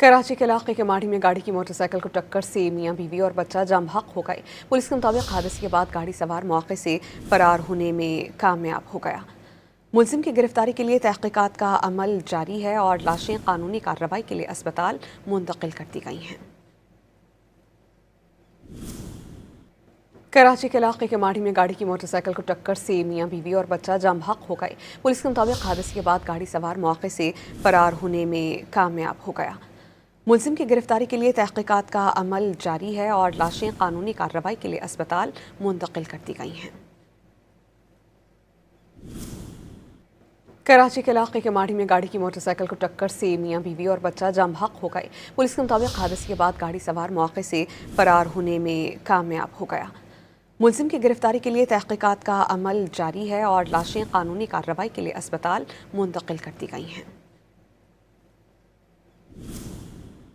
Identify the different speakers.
Speaker 1: कराची के इलाके के माड़ी में गाड़ी की मोटरसाइकिल को टक्कर से मियां बीवी और बच्चा जम हक हो गए। पुलिस के मुताबिक हादसे के बाद गाड़ी सवार मौके से फरार होने में कामयाब हो गया। मुलजिम की गिरफ्तारी के लिए तहकीकात का अमल जारी है और लाशें कानूनी कार्रवाई के लिए अस्पताल मुंतकिल कर दी गई हैं। कराची के इलाके के माड़ी में गाड़ी की मोटरसाइकिल को टक्कर से मियां बीवी और बच्चा जम हक हो गए। पुलिस के मुताबिक हादसे के बाद गाड़ी सवार मौके से फरार होने में कामयाब हो गया। मुलजिम की गिरफ्तारी के लिए तहकीकात का अमल जारी है और लाशें कानूनी कार्रवाई के लिए अस्पताल मुंतकिल कर दी गई हैं। कराची के इलाके के माड़ी में गाड़ी की मोटरसाइकिल को टक्कर से मियां बीवी और बच्चा जम हक हो गए। पुलिस के मुताबिक हादसे के बाद गाड़ी सवार मौके से फरार होने में कामयाब हो गया। मुलजिम की गिरफ्तारी के लिए तहकीकात का अमल जारी है और लाशें कानूनी कार्रवाई के लिए अस्पताल मुंतकिल कर दी गई हैं।